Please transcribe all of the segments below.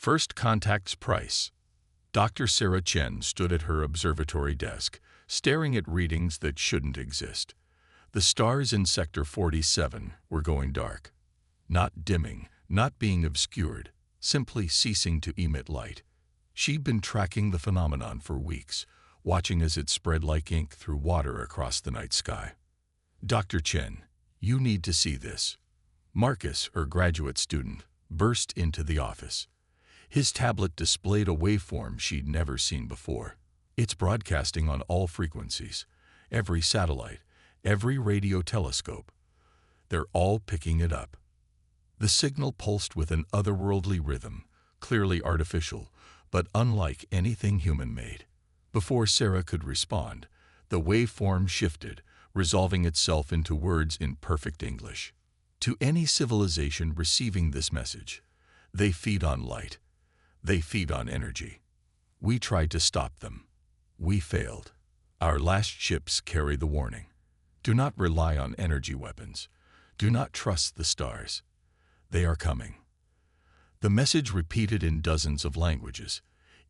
First contact's price. Dr. Sarah Chen stood at her observatory desk, staring at readings that shouldn't exist. The stars in Sector 47 were going dark. Not dimming, not being obscured, simply ceasing to emit light. She'd been tracking the phenomenon for weeks, watching as it spread like ink through water across the night sky. Dr. Chen, you need to see this. Marcus, her graduate student, burst into the office. His tablet displayed a waveform she'd never seen before. It's broadcasting on all frequencies, every satellite, every radio telescope. They're all picking it up. The signal pulsed with an otherworldly rhythm, clearly artificial, but unlike anything human-made. Before Sarah could respond, the waveform shifted, resolving itself into words in perfect English. To any civilization receiving this message, they feed on light. They feed on energy. We tried to stop them. We failed. Our last ships carry the warning. Do not rely on energy weapons. Do not trust the stars. They are coming. The message repeated in dozens of languages,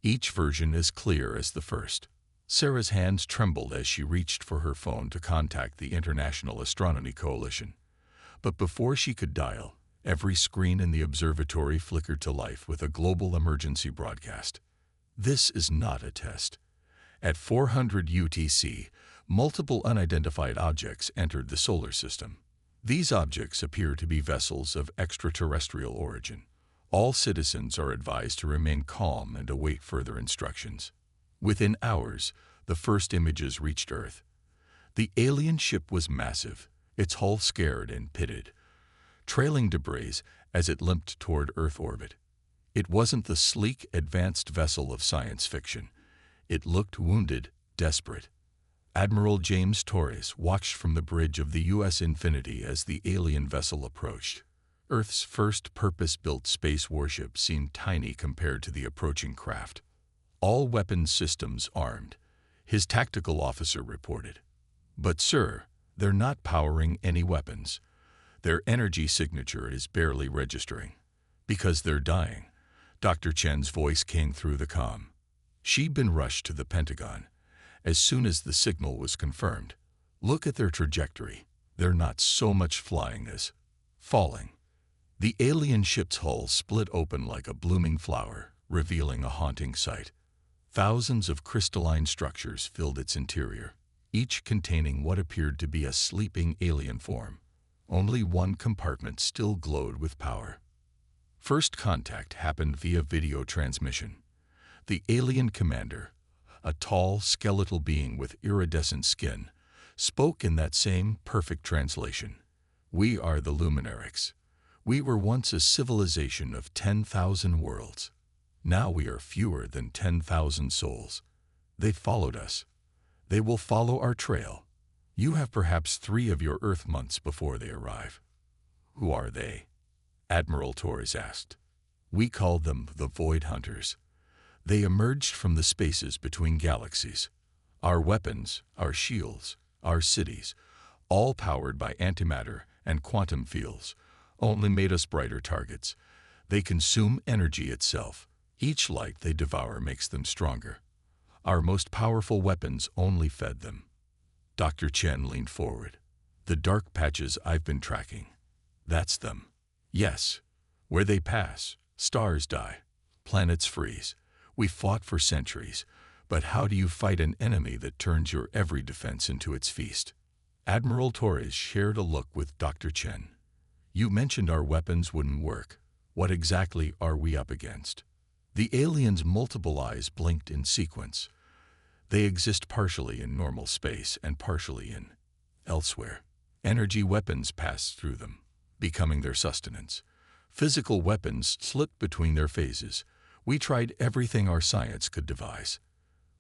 each version as clear as the first. Sarah's hands trembled as she reached for her phone to contact the International Astronomy Coalition. But before she could dial, every screen in the observatory flickered to life with a global emergency broadcast. This is not a test. At 400 UTC, multiple unidentified objects entered the solar system. These objects appear to be vessels of extraterrestrial origin. All citizens are advised to remain calm and await further instructions. Within hours, the first images reached Earth. The alien ship was massive, its hull scared and pitted, trailing debris as it limped toward Earth orbit. It wasn't the sleek, advanced vessel of science fiction. It looked wounded, desperate. Admiral James Torres watched from the bridge of the U.S. Infinity as the alien vessel approached. Earth's first purpose-built space warship seemed tiny compared to the approaching craft. All weapons systems armed, his tactical officer reported. But sir, they're not powering any weapons. Their energy signature is barely registering. Because they're dying. Dr. Chen's voice came through the comm. She'd been rushed to the Pentagon. As soon as the signal was confirmed, look at their trajectory. They're not so much flying as falling. The alien ship's hull split open like a blooming flower, revealing a haunting sight. Thousands of crystalline structures filled its interior, each containing what appeared to be a sleeping alien form. Only one compartment still glowed with power. First contact happened via video transmission. The alien commander, a tall, skeletal being with iridescent skin, spoke in that same perfect translation. We are the Luminarics. We were once a civilization of 10,000 worlds. Now we are fewer than 10,000 souls. They followed us. They will follow our trail. You have perhaps 3 of your Earth months before they arrive. Who are they? Admiral Torres asked. We called them the Void Hunters. They emerged from the spaces between galaxies. Our weapons, our shields, our cities, all powered by antimatter and quantum fields, only made us brighter targets. They consume energy itself. Each light they devour makes them stronger. Our most powerful weapons only fed them. Dr. Chen leaned forward. The dark patches I've been tracking. That's them. Yes. Where they pass, stars die. Planets freeze. We fought for centuries. But how do you fight an enemy that turns your every defense into its feast? Admiral Torres shared a look with Dr. Chen. You mentioned our weapons wouldn't work. What exactly are we up against? The aliens' multiple eyes blinked in sequence. They exist partially in normal space and partially in elsewhere. Energy weapons pass through them, becoming their sustenance. Physical weapons slip between their phases. We tried everything our science could devise.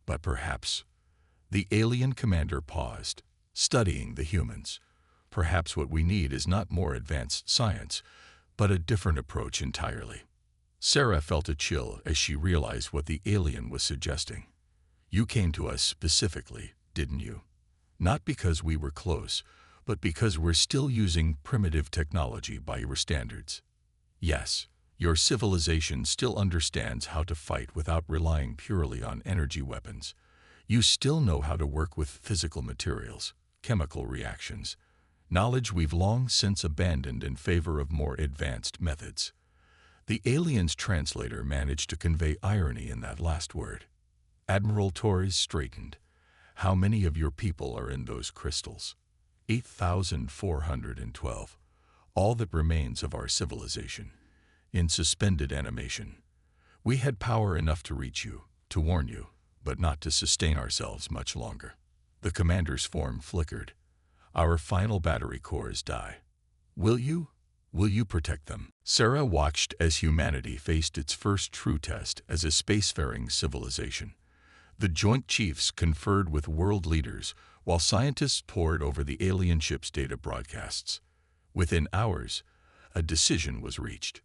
But perhaps the alien commander paused, studying the humans. Perhaps what we need is not more advanced science, but a different approach entirely. Sarah felt a chill as she realized what the alien was suggesting. You came to us specifically, didn't you? Not because we were close, but because we're still using primitive technology by your standards. Yes, Your civilization still understands how to fight without relying purely on energy weapons. You still know how to work with physical materials, chemical reactions, knowledge we've long since abandoned in favor of more advanced methods. The alien's translator managed to convey irony in that last word. Admiral Torres straightened. How many of your people are in those crystals? 8,412. All that remains of our civilization. In suspended animation. We had power enough to reach you, to warn you, but not to sustain ourselves much longer. The commander's form flickered. Our final battery cores die. Will you protect them? Sarah watched as humanity faced its first true test as a spacefaring civilization. The Joint Chiefs conferred with world leaders while scientists pored over the alien ship's data broadcasts. Within hours, a decision was reached.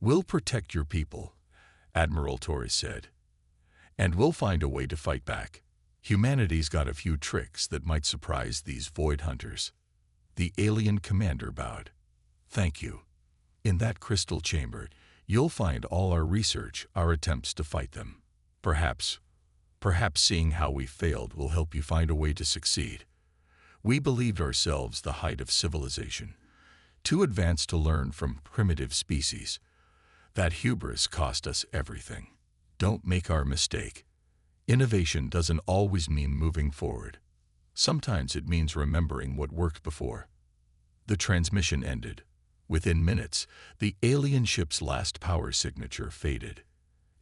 We'll protect your people, Admiral Torres said. And we'll find a way to fight back. Humanity's got a few tricks that might surprise these void hunters. The alien commander bowed. Thank you. In that crystal chamber, you'll find all our research, our attempts to fight them. Perhaps seeing how we failed will help you find a way to succeed. We believed ourselves the height of civilization, too advanced to learn from primitive species. That hubris cost us everything. Don't make our mistake. Innovation doesn't always mean moving forward. Sometimes it means remembering what worked before. The transmission ended. Within minutes, the alien ship's last power signature faded.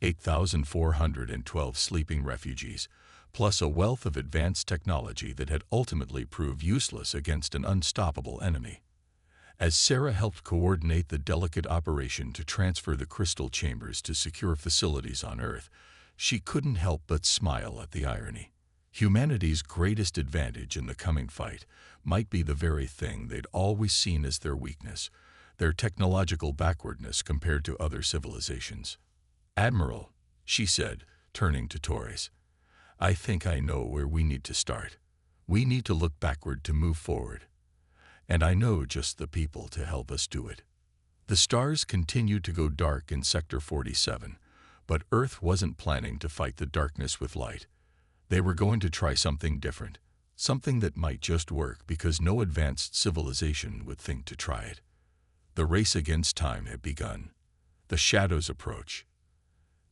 8,412 sleeping refugees, plus a wealth of advanced technology that had ultimately proved useless against an unstoppable enemy. As Sarah helped coordinate the delicate operation to transfer the crystal chambers to secure facilities on Earth, she couldn't help but smile at the irony. Humanity's greatest advantage in the coming fight might be the very thing they'd always seen as their weakness, their technological backwardness compared to other civilizations. Admiral, she said, turning to Torres, I think I know where we need to start. We need to look backward to move forward. And I know just the people to help us do it. The stars continued to go dark in Sector 47, but Earth wasn't planning to fight the darkness with light. They were going to try something different, something that might just work because no advanced civilization would think to try it. The race against time had begun. The shadows approach.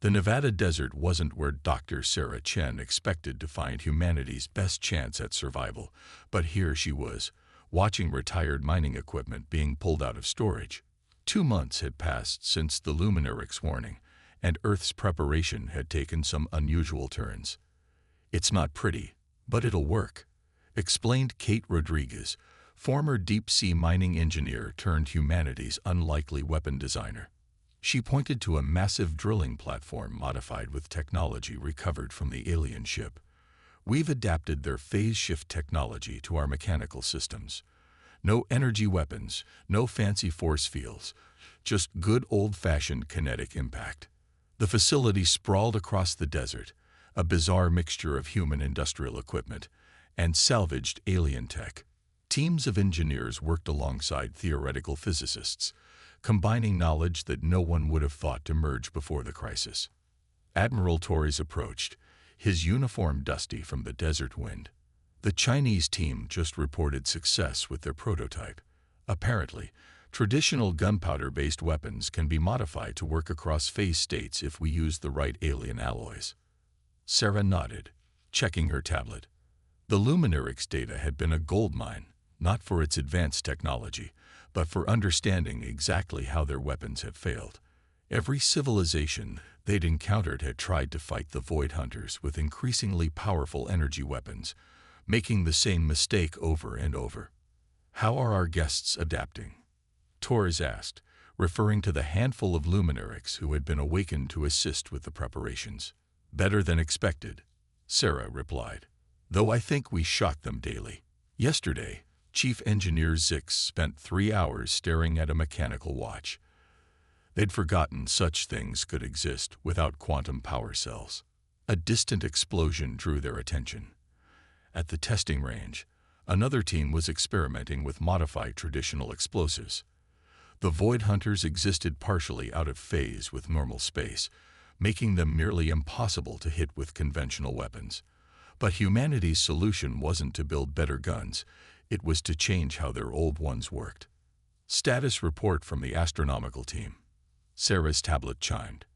The Nevada desert wasn't where Dr. Sarah Chen expected to find humanity's best chance at survival, but here she was, watching retired mining equipment being pulled out of storage. 2 months had passed since the Luminarix warning, and Earth's preparation had taken some unusual turns. It's not pretty, but it'll work, explained Kate Rodriguez, former deep-sea mining engineer turned humanity's unlikely weapon designer. She pointed to a massive drilling platform modified with technology recovered from the alien ship. We've adapted their phase shift technology to our mechanical systems. No energy weapons, no fancy force fields, just good old-fashioned kinetic impact. The facility sprawled across the desert, a bizarre mixture of human industrial equipment and salvaged alien tech. Teams of engineers worked alongside theoretical physicists, combining knowledge that no one would have thought to merge before the crisis. Admiral Torres approached, his uniform dusty from the desert wind. The Chinese team just reported success with their prototype. Apparently, traditional gunpowder-based weapons can be modified to work across phase states if we use the right alien alloys. Sarah nodded, checking her tablet. The Luminarix data had been a goldmine, not for its advanced technology, but for understanding exactly how their weapons had failed. Every civilization they'd encountered had tried to fight the Void Hunters with increasingly powerful energy weapons, making the same mistake over and over. How are our guests adapting? Torres asked, referring to the handful of Luminarix who had been awakened to assist with the preparations. Better than expected, Sarah replied. Though I think we shock them daily. Yesterday, Chief Engineer Zix spent 3 hours staring at a mechanical watch. They'd forgotten such things could exist without quantum power cells. A distant explosion drew their attention. At the testing range, another team was experimenting with modified traditional explosives. The Void Hunters existed partially out of phase with normal space, making them nearly impossible to hit with conventional weapons. But humanity's solution wasn't to build better guns, it was to change how their old ones worked. Status report from the astronomical team. Sarah's tablet chimed.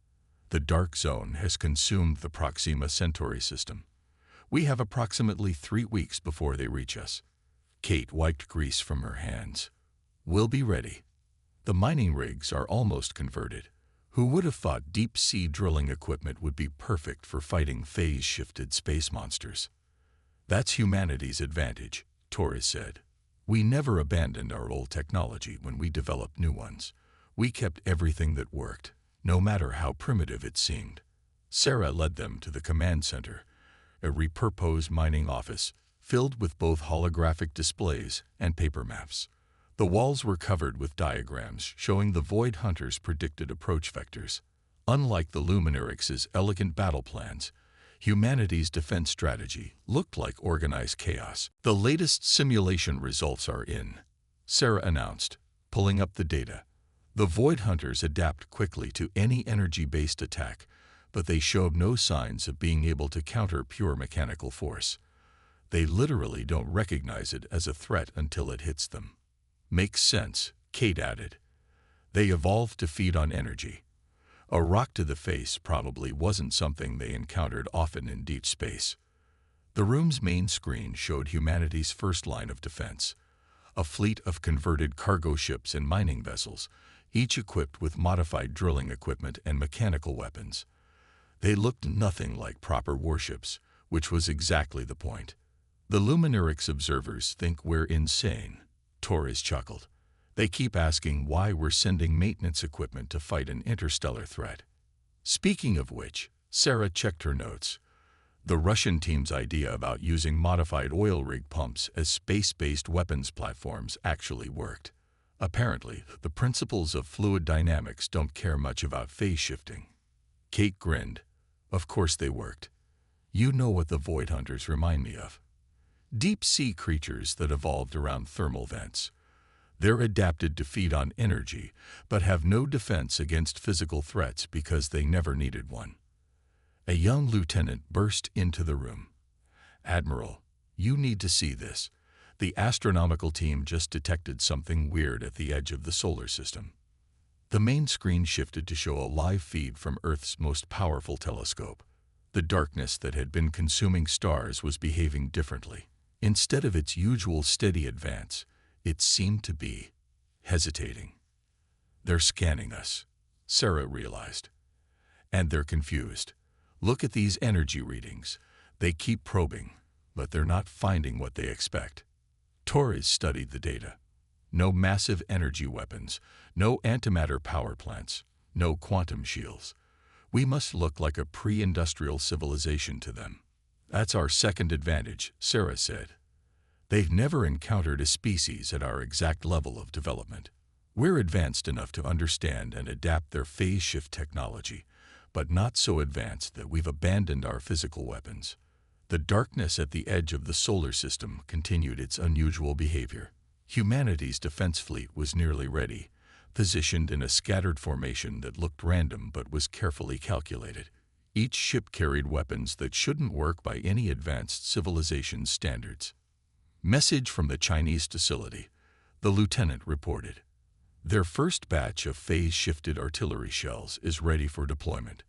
The dark zone has consumed the Proxima Centauri system. We have approximately 3 weeks before they reach us. Kate wiped grease from her hands. We'll be ready. The mining rigs are almost converted. Who would have thought deep-sea drilling equipment would be perfect for fighting phase-shifted space monsters? That's humanity's advantage, Torres said. We never abandoned our old technology when we developed new ones. We kept everything that worked, no matter how primitive it seemed. Sarah led them to the command center, a repurposed mining office filled with both holographic displays and paper maps. The walls were covered with diagrams showing the Void Hunters' predicted approach vectors. Unlike the Luminarix's elegant battle plans, humanity's defense strategy looked like organized chaos. The latest simulation results are in, Sarah announced, pulling up the data. The Void Hunters adapt quickly to any energy-based attack, but they showed no signs of being able to counter pure mechanical force. They literally don't recognize it as a threat until it hits them. Makes sense, Kate added. They evolved to feed on energy. A rock to the face probably wasn't something they encountered often in deep space. The room's main screen showed humanity's first line of defense, a fleet of converted cargo ships and mining vessels, each equipped with modified drilling equipment and mechanical weapons. They looked nothing like proper warships, which was exactly the point. The Luminarix observers think we're insane, Torres chuckled. They keep asking why we're sending maintenance equipment to fight an interstellar threat. Speaking of which, Sarah checked her notes. The Russian team's idea about using modified oil rig pumps as space-based weapons platforms actually worked. Apparently, the principles of fluid dynamics don't care much about phase shifting. Kate grinned. Of course they worked. You know what the Void Hunters remind me of. Deep-sea creatures that evolved around thermal vents. They're adapted to feed on energy, but have no defense against physical threats because they never needed one. A young lieutenant burst into the room. Admiral, you need to see this. The astronomical team just detected something weird at the edge of the solar system. The main screen shifted to show a live feed from Earth's most powerful telescope. The darkness that had been consuming stars was behaving differently. Instead of its usual steady advance, it seemed to be hesitating. They're scanning us, Sarah realized. And they're confused. Look at these energy readings. They keep probing, but they're not finding what they expect. Torres studied the data. No massive energy weapons, no antimatter power plants, no quantum shields. We must look like a pre-industrial civilization to them. That's our second advantage, Sarah said. They've never encountered a species at our exact level of development. We're advanced enough to understand and adapt their phase shift technology, but not so advanced that we've abandoned our physical weapons. The darkness at the edge of the solar system continued its unusual behavior. Humanity's defense fleet was nearly ready, positioned in a scattered formation that looked random but was carefully calculated. Each ship carried weapons that shouldn't work by any advanced civilization's standards. Message from the Chinese facility, the lieutenant reported. Their first batch of phase-shifted artillery shells is ready for deployment.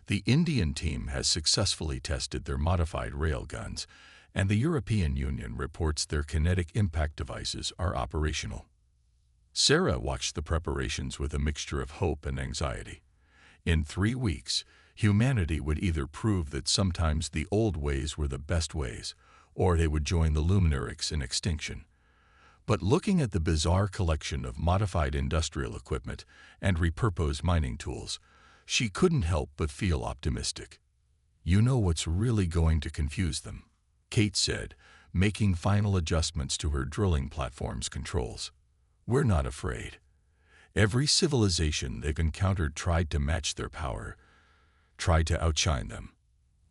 The Indian team has successfully tested their modified railguns, and the European Union reports their kinetic impact devices are operational. Sarah watched the preparations with a mixture of hope and anxiety. In 3 weeks, humanity would either prove that sometimes the old ways were the best ways, or they would join the Luminarix in extinction. But looking at the bizarre collection of modified industrial equipment and repurposed mining tools, she couldn't help but feel optimistic. You know what's really going to confuse them, Kate said, making final adjustments to her drilling platform's controls. We're not afraid. Every civilization they've encountered tried to match their power, tried to outshine them.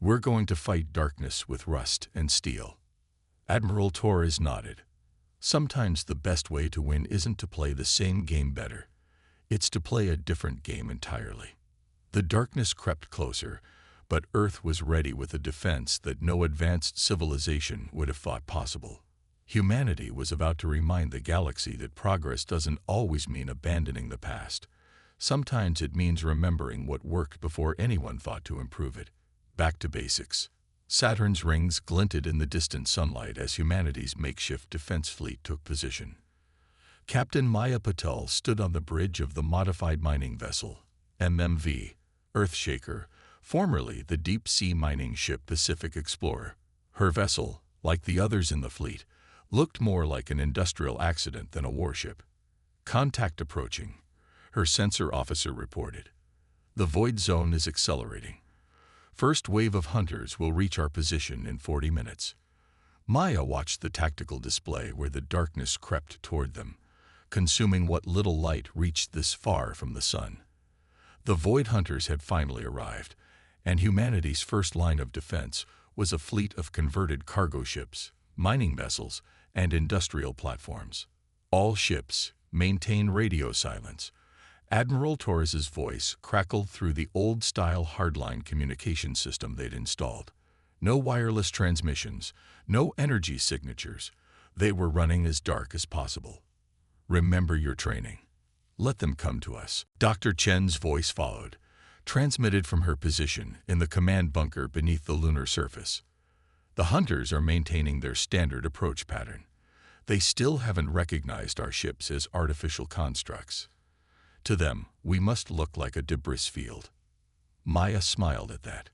We're going to fight darkness with rust and steel. Admiral Torres nodded. Sometimes the best way to win isn't to play the same game better. It's to play a different game entirely. The darkness crept closer, but Earth was ready with a defense that no advanced civilization would have thought possible. Humanity was about to remind the galaxy that progress doesn't always mean abandoning the past. Sometimes it means remembering what worked before anyone thought to improve it. Back to basics. Saturn's rings glinted in the distant sunlight as humanity's makeshift defense fleet took position. Captain Maya Patel stood on the bridge of the modified mining vessel, MMV, Earthshaker, formerly the deep-sea mining ship Pacific Explorer. Her vessel, like the others in the fleet, looked more like an industrial accident than a warship. Contact approaching, her sensor officer reported. The void zone is accelerating. First wave of hunters will reach our position in 40 minutes. Maya watched the tactical display where the darkness crept toward them, consuming what little light reached this far from the sun. The void hunters had finally arrived, and humanity's first line of defense was a fleet of converted cargo ships, mining vessels, and industrial platforms. All ships maintain radio silence. Admiral Torres's voice crackled through the old-style hardline communication system they'd installed. No wireless transmissions, no energy signatures. They were running as dark as possible. Remember your training. Let them come to us. Dr. Chen's voice followed, transmitted from her position in the command bunker beneath the lunar surface. The hunters are maintaining their standard approach pattern. They still haven't recognized our ships as artificial constructs. To them, we must look like a debris field. Maya smiled at that.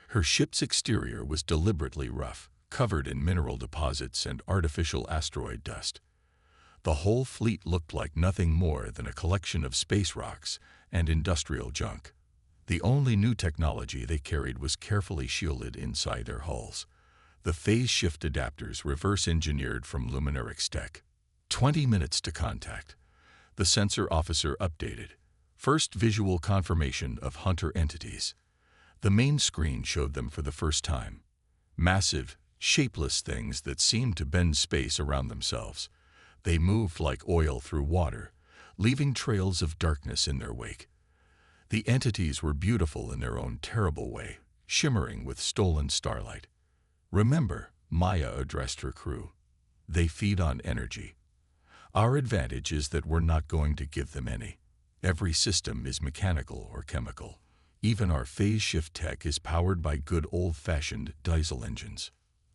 Her ship's exterior was deliberately rough, covered in mineral deposits and artificial asteroid dust. The whole fleet looked like nothing more than a collection of space rocks and industrial junk. The only new technology they carried was carefully shielded inside their hulls. The phase shift adapters reverse-engineered from Luminarix tech. 20 minutes to contact. The sensor officer updated. First visual confirmation of hunter entities. The main screen showed them for the first time. Massive, shapeless things that seemed to bend space around themselves. They moved like oil through water, leaving trails of darkness in their wake. The entities were beautiful in their own terrible way, shimmering with stolen starlight. Remember, Maya addressed her crew. They feed on energy. Our advantage is that we're not going to give them any. Every system is mechanical or chemical. Even our phase shift tech is powered by good old-fashioned diesel engines.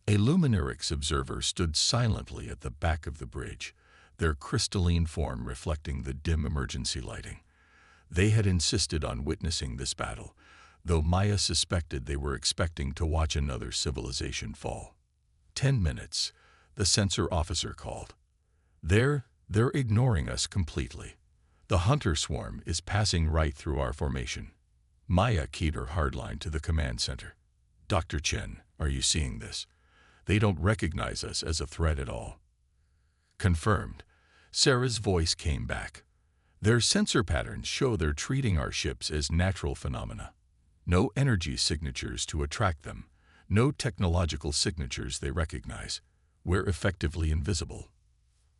A Luminarix observer stood silently at the back of the bridge, their crystalline form reflecting the dim emergency lighting. They had insisted on witnessing this battle, though Maya suspected they were expecting to watch another civilization fall. 10 minutes, the sensor officer called. They're ignoring us completely. The hunter swarm is passing right through our formation. Maya keyed her hardline to the command center. Dr. Chen, are you seeing this? They don't recognize us as a threat at all. Confirmed. Sarah's voice came back. Their sensor patterns show they're treating our ships as natural phenomena. No energy signatures to attract them. No technological signatures they recognize. We're effectively invisible.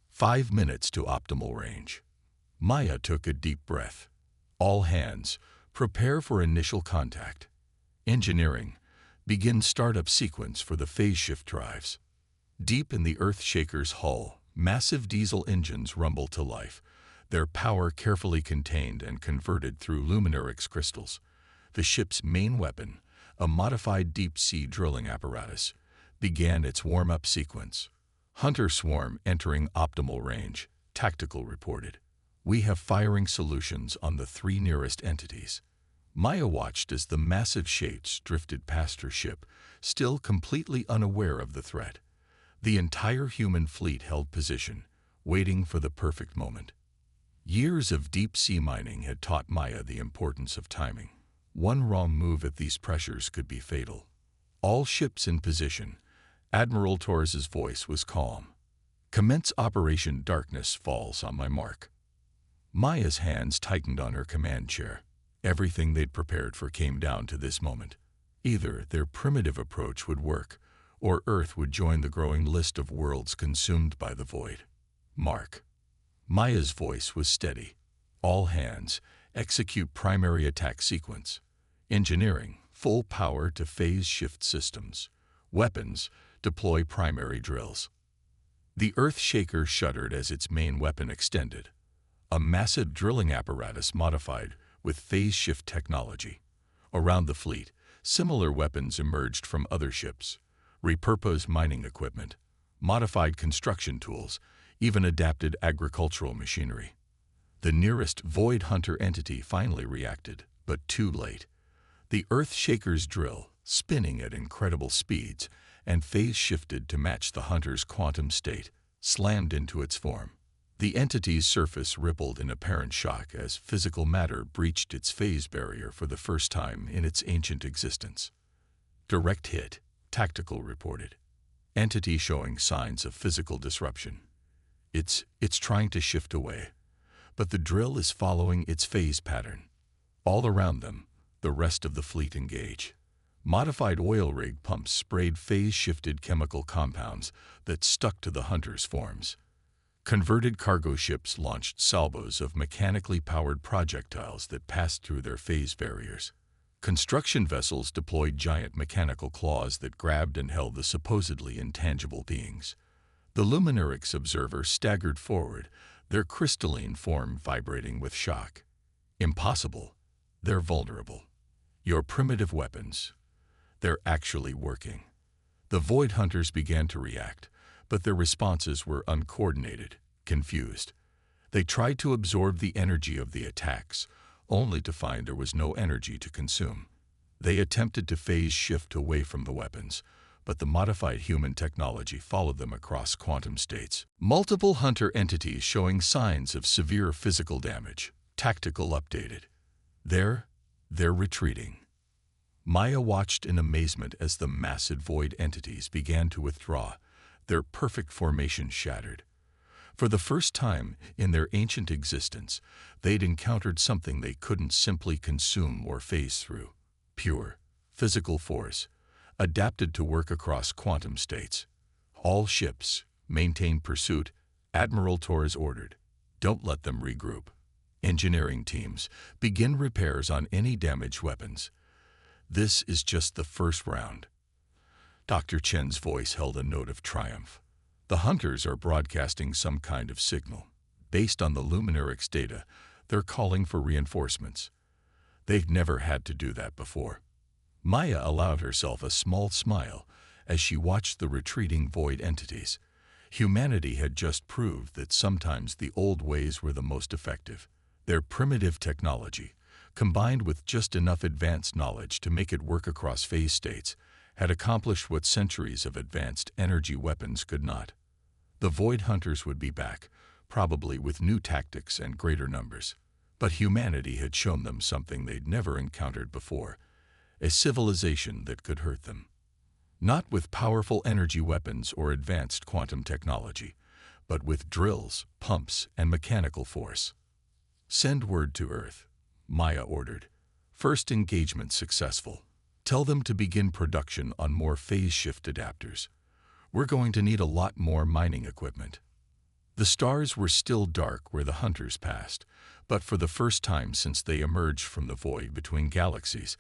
5 minutes to optimal range. Maya took a deep breath. All hands, prepare for initial contact. Engineering, begin startup sequence for the phase shift drives. Deep in the Earthshaker's hull, massive diesel engines rumble to life, their power carefully contained and converted through Luminarix crystals. The ship's main weapon, a modified deep-sea drilling apparatus, began its warm-up sequence. Hunter swarm entering optimal range, tactical reported. We have firing solutions on the 3 nearest entities. Maya watched as the massive shapes drifted past her ship, still completely unaware of the threat. The entire human fleet held position, waiting for the perfect moment. Years of deep-sea mining had taught Maya the importance of timing. One wrong move at these pressures could be fatal. All ships in position. Admiral Torres's voice was calm. Commence Operation Darkness falls on my mark. Maya's hands tightened on her command chair. Everything they'd prepared for came down to this moment. Either their primitive approach would work, or Earth would join the growing list of worlds consumed by the void. Mark. Maya's voice was steady. All hands, execute primary attack sequence. Engineering, full power to phase shift systems. Weapons, deploy primary drills. The Earthshaker shuddered as its main weapon extended. A massive drilling apparatus modified with phase shift technology. Around the fleet, similar weapons emerged from other ships. Repurposed mining equipment, modified construction tools, even adapted agricultural machinery. The nearest Void Hunter entity finally reacted, but too late. The Earthshaker's drill, spinning at incredible speeds, and phase shifted to match the Hunter's quantum state, slammed into its form. The entity's surface rippled in apparent shock as physical matter breached its phase barrier for the first time in its ancient existence. Direct hit, Tactical reported. Entity showing signs of physical disruption. It's trying to shift away, but the drill is following its phase pattern. All around them, the rest of the fleet engage. Modified oil rig pumps sprayed phase-shifted chemical compounds that stuck to the Hunter's forms. Converted cargo ships launched salvos of mechanically powered projectiles that passed through their phase barriers. Construction vessels deployed giant mechanical claws that grabbed and held the supposedly intangible beings. The Luminarix observer staggered forward, their crystalline form vibrating with shock. Impossible. They're vulnerable. Your primitive weapons. They're actually working. The Void Hunters began to react, but their responses were uncoordinated, confused. They tried to absorb the energy of the attacks, only to find there was no energy to consume. They attempted to phase shift away from the weapons, but the modified human technology followed them across quantum states. Multiple Hunter entities showing signs of severe physical damage. Tactical updated. They're retreating. Maya watched in amazement as the massive void entities began to withdraw, their perfect formation shattered. For the first time in their ancient existence, they'd encountered something they couldn't simply consume or phase through. Pure, physical force, adapted to work across quantum states. All ships, maintain pursuit, Admiral Torres ordered. Don't let them regroup. Engineering teams, begin repairs on any damaged weapons. This is just the first round. Dr. Chen's voice held a note of triumph. The Hunters are broadcasting some kind of signal. Based on the Luminarix data, they're calling for reinforcements. They've never had to do that before. Maya allowed herself a small smile as she watched the retreating void entities. Humanity had just proved that sometimes the old ways were the most effective. Their primitive technology, combined with just enough advanced knowledge to make it work across phase states, had accomplished what centuries of advanced energy weapons could not. The Void Hunters would be back, probably with new tactics and greater numbers. But humanity had shown them something they'd never encountered before, a civilization that could hurt them. Not with powerful energy weapons or advanced quantum technology, but with drills, pumps, and mechanical force. Send word to Earth, Maya ordered. First engagement successful. Tell them to begin production on more phase shift adapters. We're going to need a lot more mining equipment. The stars were still dark where the Hunters passed, but for the first time since they emerged from the void between galaxies,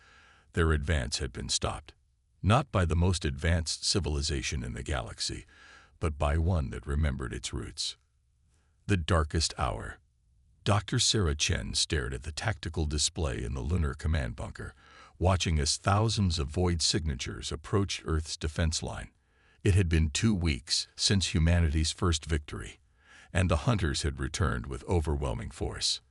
their advance had been stopped. Not by the most advanced civilization in the galaxy, but by one that remembered its roots. The darkest hour. Dr. Sarah Chen stared at the tactical display in the lunar command bunker, watching as thousands of void signatures approached Earth's defense line. It had been 2 weeks since humanity's first victory, and the Hunters had returned with overwhelming force.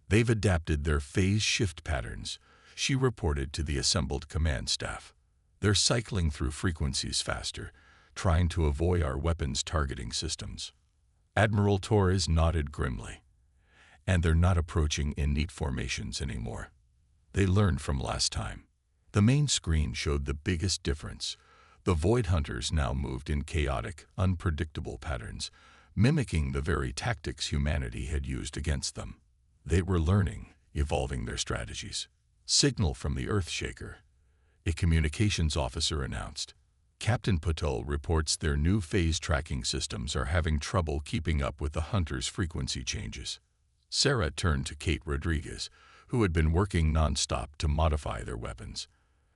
They've adapted their phase shift patterns, she reported to the assembled command staff. They're cycling through frequencies faster, trying to avoid our weapons targeting systems. Admiral Torres nodded grimly. And they're not approaching in neat formations anymore. They learned from last time. The main screen showed the biggest difference. The Void Hunters now moved in chaotic, unpredictable patterns, mimicking the very tactics humanity had used against them. They were learning, evolving their strategies. Signal from the Earthshaker, a communications officer announced. Captain Patel reports their new phase tracking systems are having trouble keeping up with the hunters' frequency changes. Sarah turned to Kate Rodriguez, who had been working nonstop to modify their weapons.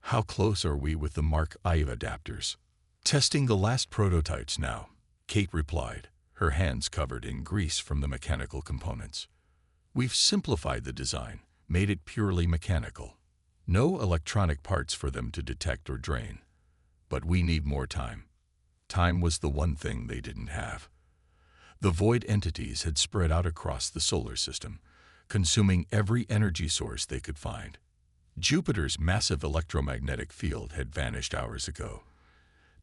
How close are we with the Mark I adapters? Testing the last prototypes now, Kate replied, her hands covered in grease from the mechanical components. We've simplified the design, made it purely mechanical. No electronic parts for them to detect or drain. But we need more time. Time was the one thing they didn't have. The void entities had spread out across the solar system, consuming every energy source they could find. Jupiter's massive electromagnetic field had vanished hours ago,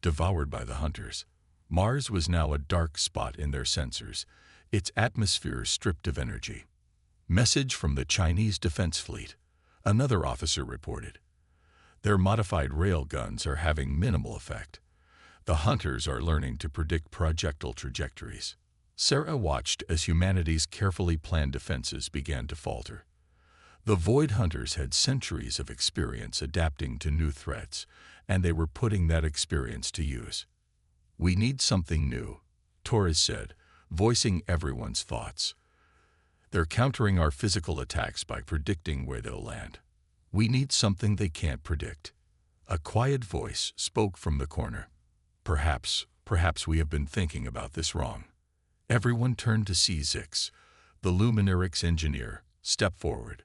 devoured by the hunters. Mars was now a dark spot in their sensors, its atmosphere stripped of energy. Message from the Chinese Defense Fleet, another officer reported. Their modified rail guns are having minimal effect. The hunters are learning to predict projectile trajectories. Sarah watched as humanity's carefully planned defenses began to falter. The Void Hunters had centuries of experience adapting to new threats, and they were putting that experience to use. We need something new, Torres said, voicing everyone's thoughts. They're countering our physical attacks by predicting where they'll land. We need something they can't predict. A quiet voice spoke from the corner. Perhaps we have been thinking about this wrong. Everyone turned to see Zix, the Luminarix engineer, step forward.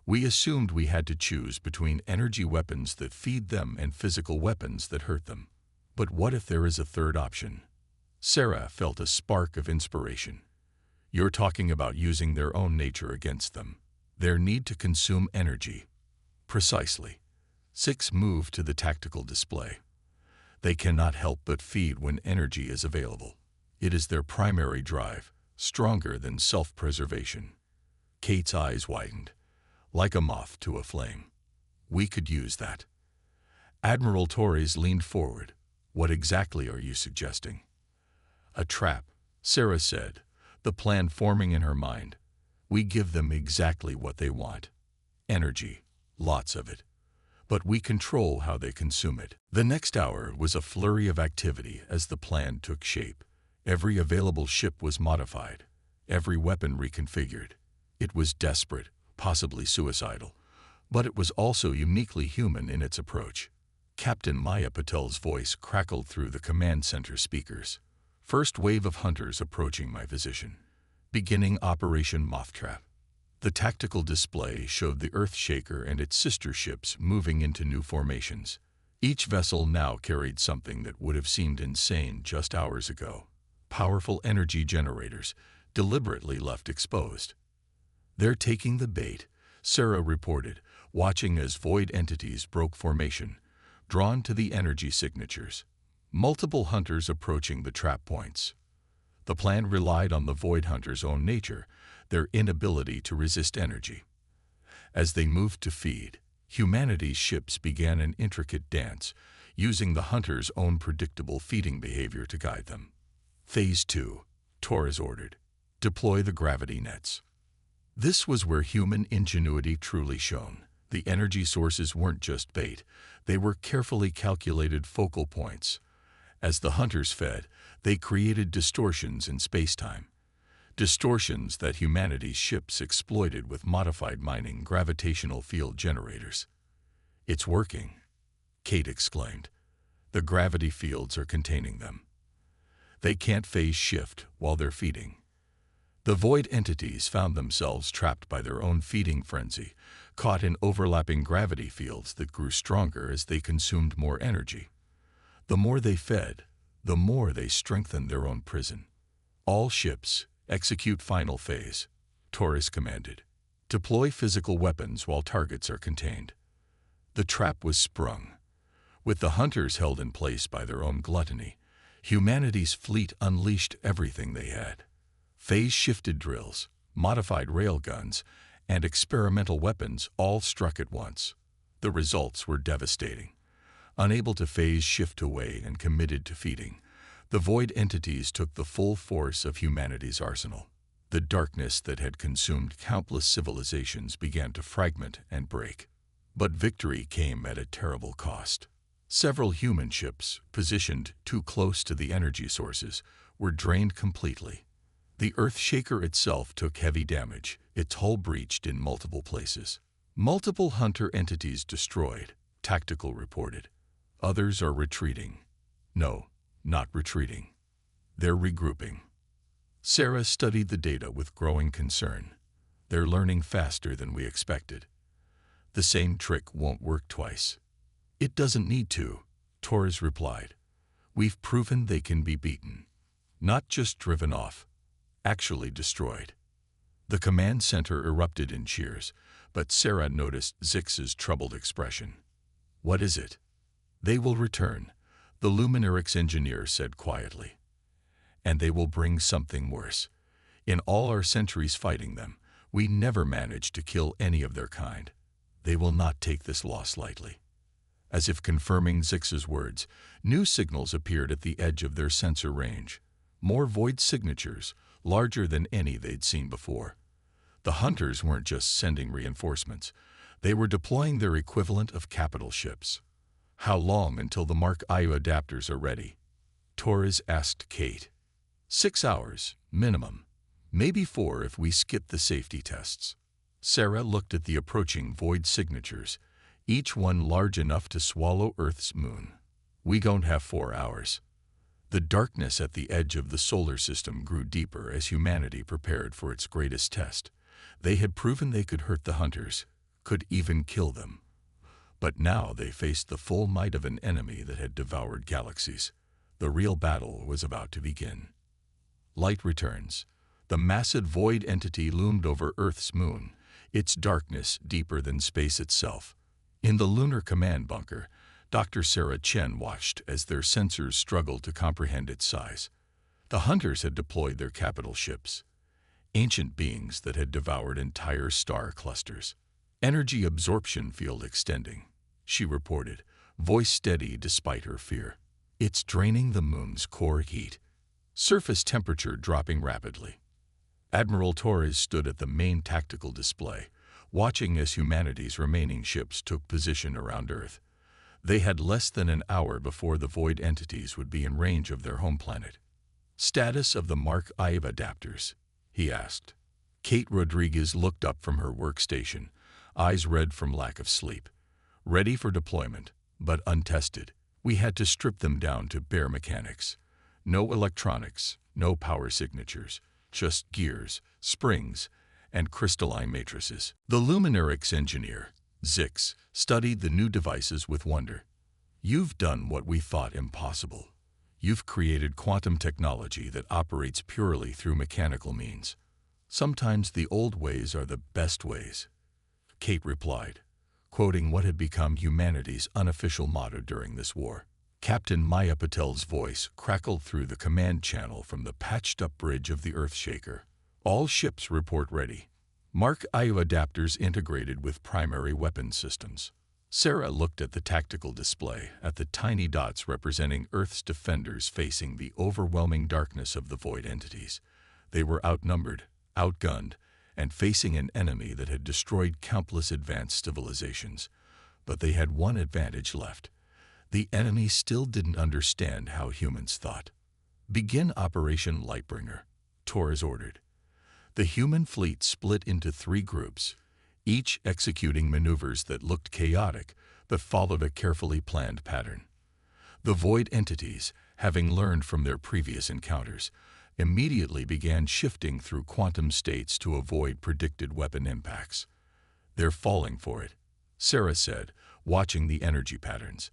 We assumed we had to choose between energy weapons that feed them and physical weapons that hurt them. But what if there is a third option? Sarah felt a spark of inspiration. You're talking about using their own nature against them. Their need to consume energy. Precisely. Zix moved to the tactical display. They cannot help but feed when energy is available. It is their primary drive, stronger than self-preservation. Kate's eyes widened, like a moth to a flame. We could use that. Admiral Torres leaned forward. What exactly are you suggesting? A trap, Sarah said, the plan forming in her mind. We give them exactly what they want. Energy, lots of it. But we control how they consume it. The next hour was a flurry of activity as the plan took shape. Every available ship was modified, every weapon reconfigured. It was desperate, possibly suicidal, but it was also uniquely human in its approach. Captain Maya Patel's voice crackled through the command center speakers. First wave of hunters approaching my position. Beginning Operation Mothtrap. The tactical display showed the Earthshaker and its sister ships moving into new formations. Each vessel now carried something that would have seemed insane just hours ago. Powerful energy generators, deliberately left exposed. They're taking the bait, Sarah reported, watching as void entities broke formation, drawn to the energy signatures. Multiple hunters approaching the trap points. The plan relied on the Void Hunters' own nature, their inability to resist energy. As they moved to feed, humanity's ships began an intricate dance, using the Hunters' own predictable feeding behavior to guide them. Phase 2, Torres ordered. Deploy the gravity nets. This was where human ingenuity truly shone. The energy sources weren't just bait, they were carefully calculated focal points. As the hunters fed, they created distortions in space-time. Distortions that humanity's ships exploited with modified mining gravitational field generators. It's working, Kate exclaimed. The gravity fields are containing them. They can't phase shift while they're feeding. The void entities found themselves trapped by their own feeding frenzy, caught in overlapping gravity fields that grew stronger as they consumed more energy. The more they fed, the more they strengthened their own prison. All ships, execute final phase, Torres commanded. Deploy physical weapons while targets are contained. The trap was sprung. With the hunters held in place by their own gluttony, humanity's fleet unleashed everything they had. Phase-shifted drills, modified railguns, and experimental weapons all struck at once. The results were devastating. Unable to phase shift away and committed to feeding, the void entities took the full force of humanity's arsenal. The darkness that had consumed countless civilizations began to fragment and break. But victory came at a terrible cost. Several human ships, positioned too close to the energy sources, were drained completely. The Earthshaker itself took heavy damage, its hull breached in multiple places. Multiple hunter entities destroyed, Tactical reported. Others are retreating. No, not retreating. They're regrouping. Sarah studied the data with growing concern. They're learning faster than we expected. The same trick won't work twice. It doesn't need to, Torres replied. We've proven they can be beaten. Not just driven off, actually destroyed. The command center erupted in cheers, but Sarah noticed Zix's troubled expression. What is it? They will return, the Luminarix engineer said quietly. And they will bring something worse. In all our centuries fighting them, we never managed to kill any of their kind. They will not take this loss lightly. As if confirming Zix's words, new signals appeared at the edge of their sensor range. More void signatures, larger than any they'd seen before. The hunters weren't just sending reinforcements. They were deploying their equivalent of capital ships. How long until the Mark I adapters are ready? Torres asked Kate. 6 hours, minimum. Maybe 4 if we skip the safety tests. Sarah looked at the approaching void signatures, each one large enough to swallow Earth's moon. We don't have 4 hours. The darkness at the edge of the solar system grew deeper as humanity prepared for its greatest test. They had proven they could hurt the hunters, could even kill them. But now they faced the full might of an enemy that had devoured galaxies. The real battle was about to begin. Light returns. The massive void entity loomed over Earth's moon, its darkness deeper than space itself. In the lunar command bunker, Dr. Sarah Chen watched as their sensors struggled to comprehend its size. The hunters had deployed their capital ships, ancient beings that had devoured entire star clusters. Energy absorption field extending, she reported, voice steady despite her fear. It's draining the moon's core heat. Surface temperature dropping rapidly. Admiral Torres stood at the main tactical display, watching as humanity's remaining ships took position around Earth. They had less than an hour before the void entities would be in range of their home planet. Status of the Mark I adapters, he asked. Kate Rodriguez looked up from her workstation, eyes red from lack of sleep. Ready for deployment, but untested. We had to strip them down to bare mechanics. No electronics, no power signatures, just gears, springs, and crystalline matrices. The Luminarix engineer, Zix, studied the new devices with wonder. You've done what we thought impossible. You've created quantum technology that operates purely through mechanical means. Sometimes the old ways are the best ways, Kate replied, quoting what had become humanity's unofficial motto during this war. Captain Maya Patel's voice crackled through the command channel from the patched-up bridge of the Earthshaker. All ships report ready. Mark I adapters integrated with primary weapon systems. Sarah looked at the tactical display, at the tiny dots representing Earth's defenders facing the overwhelming darkness of the void entities. They were outnumbered, outgunned, and facing an enemy that had destroyed countless advanced civilizations. But they had one advantage left. The enemy still didn't understand how humans thought. Begin Operation Lightbringer, Torres ordered. The human fleet split into 3 groups, each executing maneuvers that looked chaotic but followed a carefully planned pattern. The void entities, having learned from their previous encounters, immediately began shifting through quantum states to avoid predicted weapon impacts. They're falling for it, Sarah said, watching the energy patterns.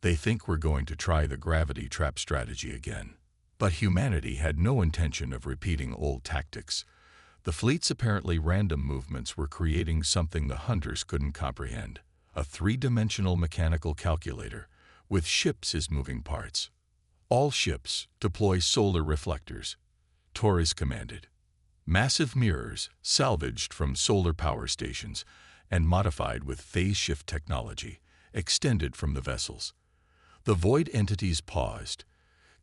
They think we're going to try the gravity trap strategy again. But humanity had no intention of repeating old tactics. The fleet's apparently random movements were creating something the hunters couldn't comprehend. A 3-dimensional mechanical calculator, with ships as moving parts. All ships deploy solar reflectors, Torres commanded. Massive mirrors, salvaged from solar power stations and modified with phase shift technology, extended from the vessels. The void entities paused,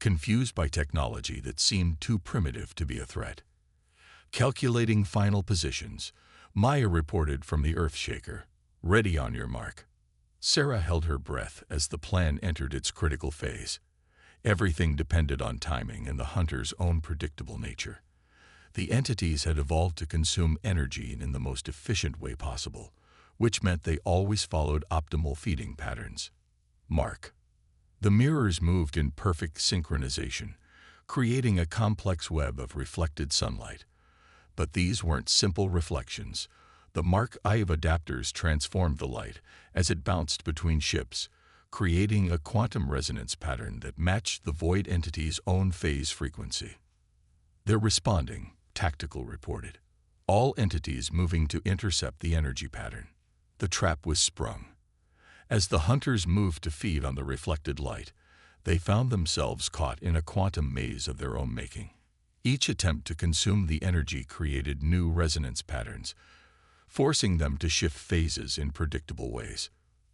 confused by technology that seemed too primitive to be a threat. Calculating final positions, Maya reported from the Earthshaker. Ready on your mark. Sarah held her breath as the plan entered its critical phase. Everything depended on timing and the hunter's own predictable nature. The entities had evolved to consume energy in the most efficient way possible, which meant they always followed optimal feeding patterns. Mark. The mirrors moved in perfect synchronization, creating a complex web of reflected sunlight. But these weren't simple reflections. The Mark I adapters transformed the light as it bounced between ships, creating a quantum resonance pattern that matched the void entity's own phase frequency. "They're responding," Tactical reported. "All entities moving to intercept the energy pattern." The trap was sprung. As the hunters moved to feed on the reflected light, they found themselves caught in a quantum maze of their own making. Each attempt to consume the energy created new resonance patterns, forcing them to shift phases in predictable ways.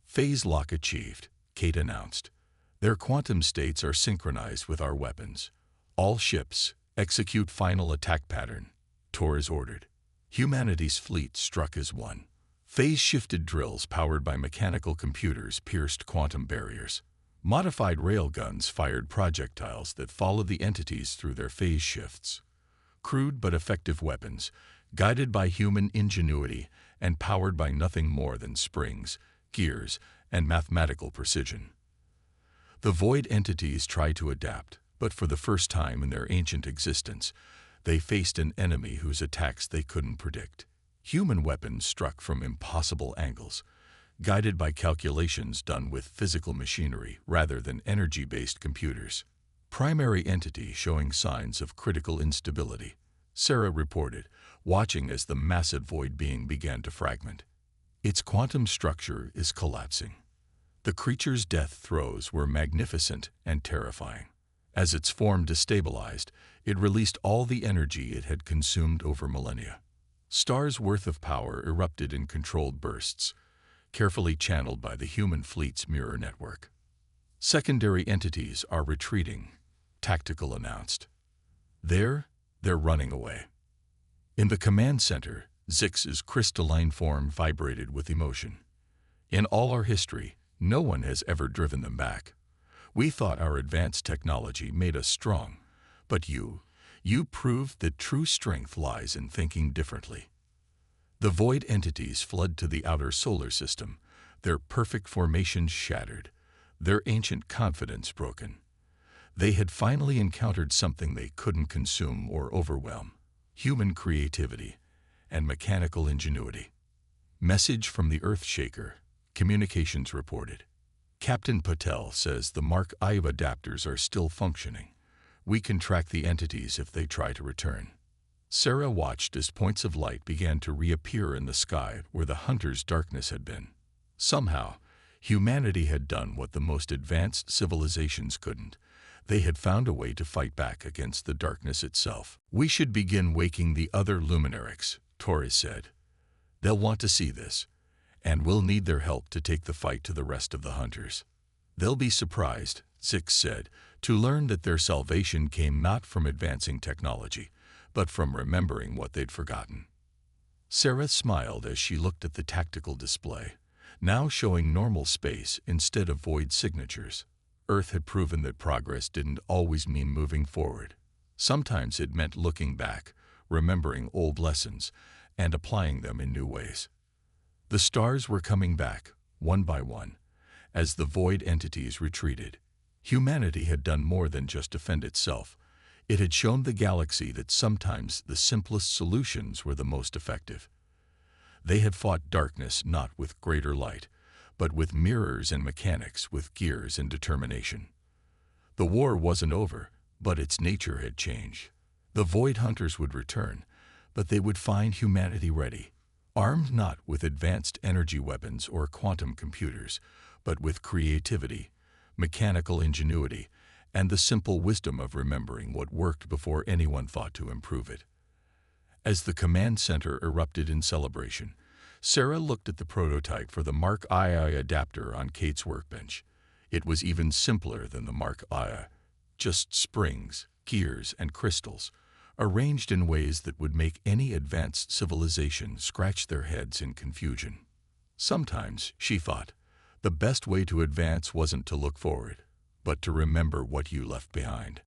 "Phase lock achieved," Kate announced. "Their quantum states are synchronized with our weapons. All ships, execute final attack pattern," Torres ordered. Humanity's fleet struck as one. Phase-shifted drills powered by mechanical computers pierced quantum barriers. Modified railguns fired projectiles that followed the entities through their phase shifts. Crude but effective weapons, guided by human ingenuity and powered by nothing more than springs, gears, and mathematical precision. The void entities tried to adapt, but for the first time in their ancient existence, they faced an enemy whose attacks they couldn't predict. Human weapons struck from impossible angles, guided by calculations done with physical machinery rather than energy-based computers. Primary entity showing signs of critical instability, Sarah reported, watching as the massive void being began to fragment. Its quantum structure is collapsing. The creature's death throes were magnificent and terrifying. As its form destabilized, it released all the energy it had consumed over millennia. Stars' worth of power erupted in controlled bursts, carefully channeled by the human fleet's mirror network. "Secondary entities are retreating," Tactical announced. They're running away." In the command center, Zix's crystalline form vibrated with emotion. "In all our history, no one has ever driven them back. We thought our advanced technology made us strong, but you proved that true strength lies in thinking differently." The void entities fled to the outer solar system, their perfect formations shattered, their ancient confidence broken. They had finally encountered something they couldn't consume or overwhelm: human creativity and mechanical ingenuity. "Message from the Earthshaker," communications reported. "Captain Patel says the Mark I adapters are still functioning. We can track the entities if they try to return." Sarah watched as points of light began to reappear in the sky where the hunter's darkness had been. Somehow, humanity had done what the most advanced civilizations couldn't. They had found a way to fight back against the darkness itself. "We should begin waking the other luminarics," Torres said. "They'll want to see this, and we'll need their help to take the fight to the rest of the hunters." "They'll be surprised," Zix said, "to learn that their salvation came not from advancing technology, but from remembering what they'd forgotten." Sarah smiled as she looked at the tactical display, now showing normal space instead of void signatures. Earth had proven that progress didn't always mean moving forward. Sometimes it meant looking back, remembering old lessons, and applying them in new ways. The stars were coming back, one by one, as the void entities retreated. Humanity had done more than just defend itself. It had shown the galaxy that sometimes the simplest solutions were the most effective. They had fought darkness not with greater light, but with mirrors and mechanics, with gears and determination. The war wasn't over, but its nature had changed. The void hunters would return, but they would find humanity ready, armed not with advanced energy weapons or quantum computers, but with creativity, mechanical ingenuity, and the simple wisdom of remembering what worked before anyone thought to improve it. As the command center erupted in celebration, Sarah looked at the prototype for the Mark II adapter on Kate's workbench. It was even simpler than the Mark II, just springs, gears, and crystals, arranged in ways that would make any advanced civilization scratch their heads in confusion. Sometimes, she thought, The best way to advance wasn't to look forward, but to remember what you left behind.